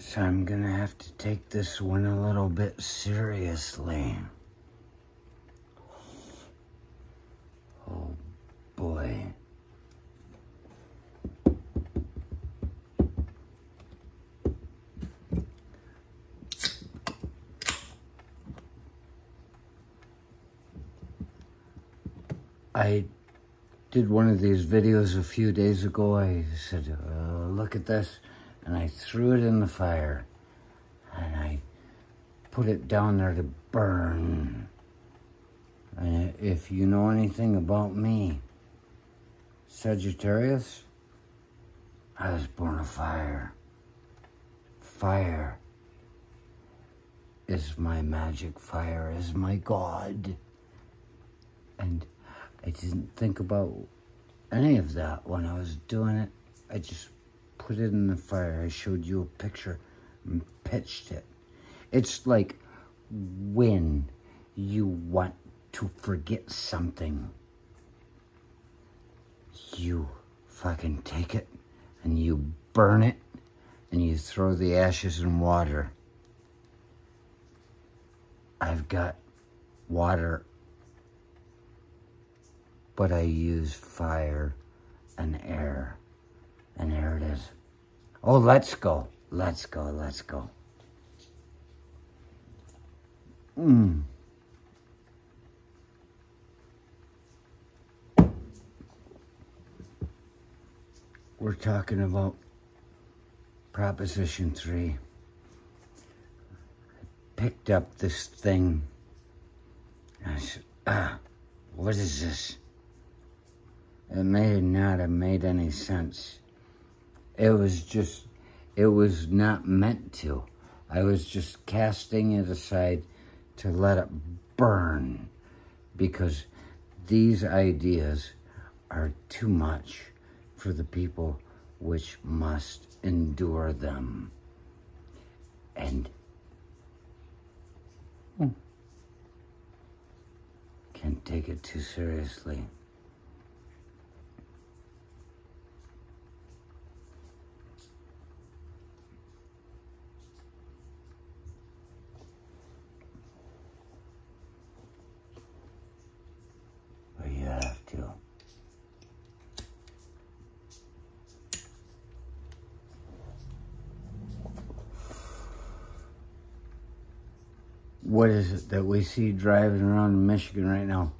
So I'm gonna have to take this one a little bit seriously. Oh boy. I did one of these videos a few days ago. I said, look at this. And I threw it in the fire. And I put it down there to burn. And if you know anything about me, Sagittarius, I was born of fire. Fire is my magic. Fire is my God. And I didn't think about any of that when I was doing it. I just put it in the fire. I showed you a picture and pitched it. It's like when you want to forget something, you fucking take it and you burn it and you throw the ashes in water. I've got water, but I use fire and air. And there it is. Oh, let's go. Let's go. Let's go. We're talking about Proposition 3. I picked up this thing. I said, what is this? It may not have made any sense. It was not meant to. I was just casting it aside to let it burn, because these ideas are too much for the people which must endure them. And can't take it too seriously. But you have to. What is it that we see driving around in Michigan right now?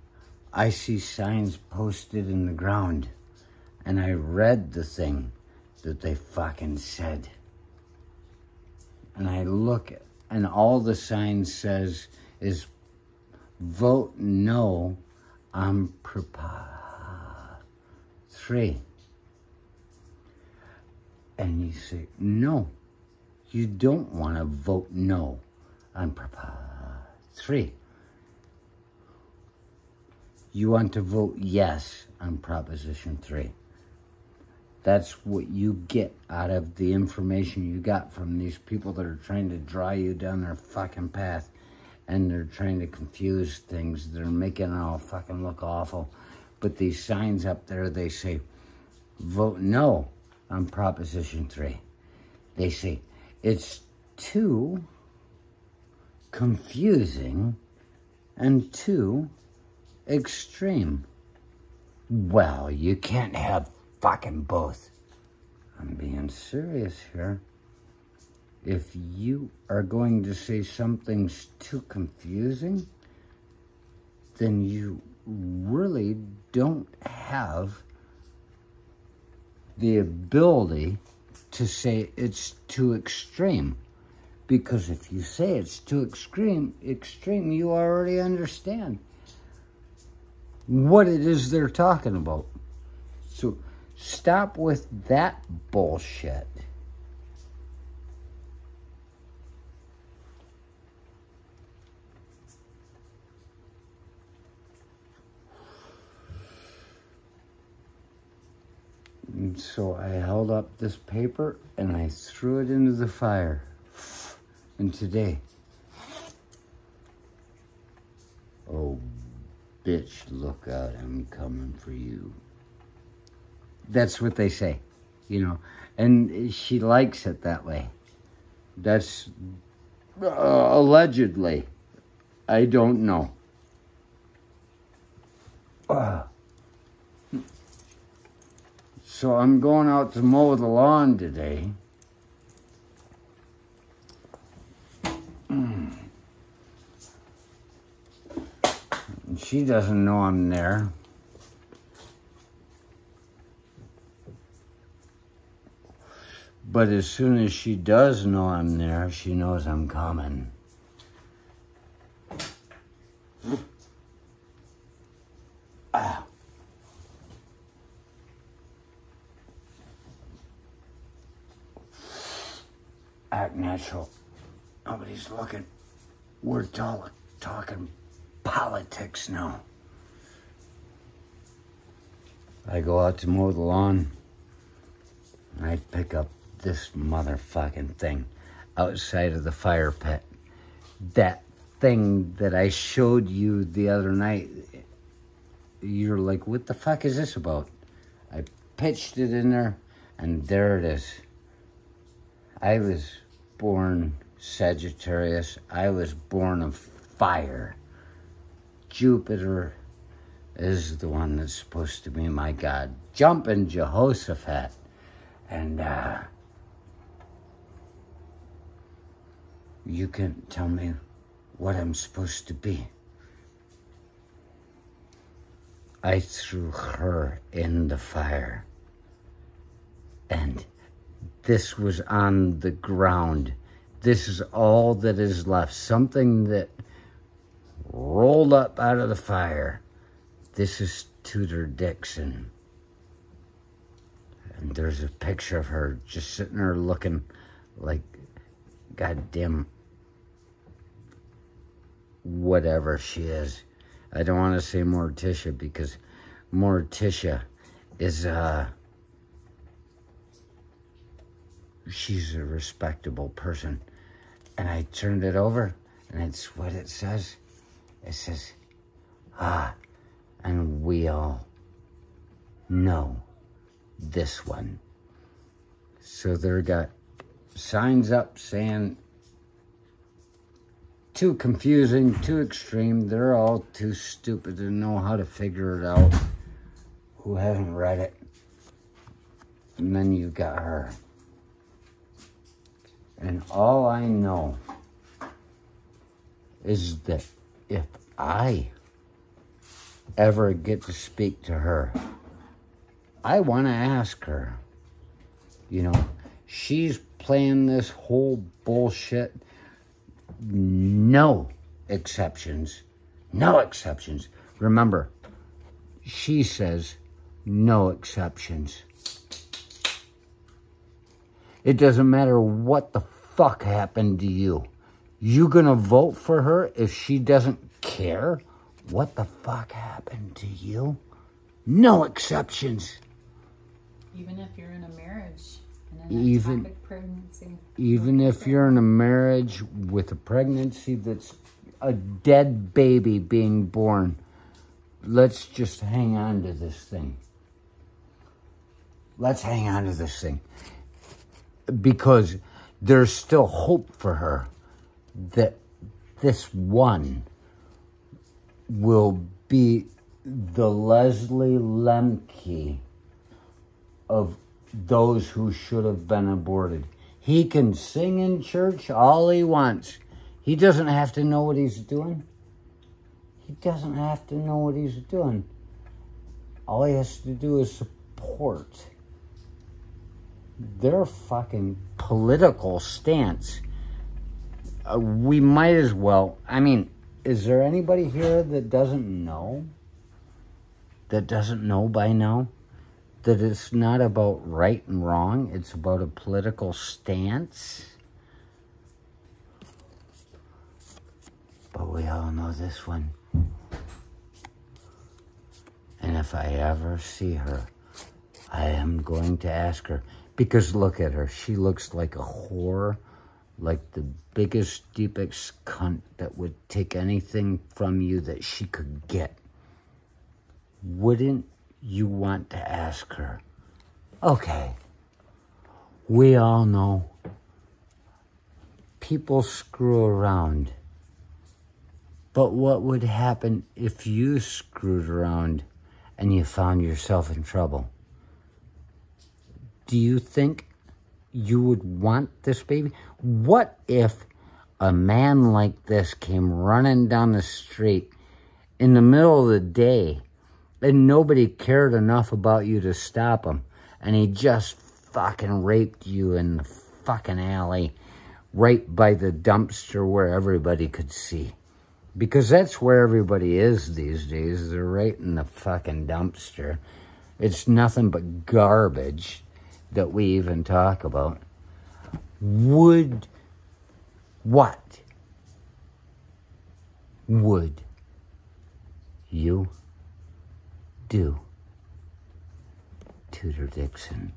I see signs posted in the ground, and I read the thing that they fucking said. And I look, and all the sign says is, vote no on Proposition 3. And you say, no, you don't want to vote no on Proposition 3. You want to vote yes on Proposition 3. That's what you get out of the information you got from these people that are trying to draw you down their fucking path. And they're trying to confuse things. They're making it all fucking look awful. But these signs up there, they say, vote no on Proposition 3. They say, it's too confusing and too extreme. Well, you can't have fucking both. I'm being serious here. If you are going to say something's too confusing, then you really don't have the ability to say it's too extreme. Because if you say it's too extreme, you already understand what it is they're talking about. So stop with that bullshit. And so I held up this paper and I threw it into the fire. And today, oh, bitch, look out, I'm coming for you. That's what they say, you know, and she likes it that way. That's allegedly. I don't know. So I'm going out to mow the lawn today. And she doesn't know I'm there. But as soon as she does know I'm there, she knows I'm coming. Act natural. Nobody's looking. We're talking politics now. I go out to mow the lawn. I pick up this motherfucking thing outside of the fire pit. That thing that I showed you the other night. You're like, what the fuck is this about? I pitched it in there, and there it is. I was born Sagittarius. I was born of fire. Jupiter is the one that's supposed to be my god. Jumping Jehoshaphat. And, you can tell me what I'm supposed to be. I threw her in the fire. And this was on the ground. This is all that is left. Something that rolled up out of the fire. This is Tudor Dixon. And there's a picture of her just sitting there looking like goddamn whatever she is. I don't want to say Morticia because Morticia is, she's a respectable person. And I turned it over, and it's what it says. It says, and we all know this one. So they're got signs up saying, too confusing, too extreme. They're all too stupid to know how to figure it out. Who hasn't read it? And then you got her. And all I know is that if I ever get to speak to her, I want to ask her, you know, she's playing this whole bullshit. No exceptions. No exceptions. Remember, she says no exceptions. It doesn't matter what the fuck happened to you. You gonna vote for her if she doesn't care what the fuck happened to you? No exceptions. Even if you're in a marriage and an ectopic pregnancy. Even if you're in a marriage with a pregnancy that's a dead baby being born, let's just hang on to this thing. Let's hang on to this thing. Because there's still hope for her that this one will be the Leslie Lemke of those who should have been aborted. He can sing in church all he wants. He doesn't have to know what he's doing. He doesn't have to know what he's doing. All he has to do is support their fucking political stance. We might as well, I mean, is there anybody here that doesn't know? That doesn't know by now? That it's not about right and wrong, it's about a political stance? But we all know this one. And if I ever see her, I am going to ask her. Because look at her. She looks like a whore. Like the biggest, deepest cunt that would take anything from you that she could get. Wouldn't you want to ask her? Okay. We all know people screw around. But what would happen if you screwed around and you found yourself in trouble? Do you think you would want this baby? What if a man like this came running down the street in the middle of the day and nobody cared enough about you to stop him, and he just fucking raped you in the fucking alley right by the dumpster where everybody could see? Because that's where everybody is these days. They're right in the fucking dumpster. It's nothing but garbage that we even talk about. What would you do? Tudor Dixon.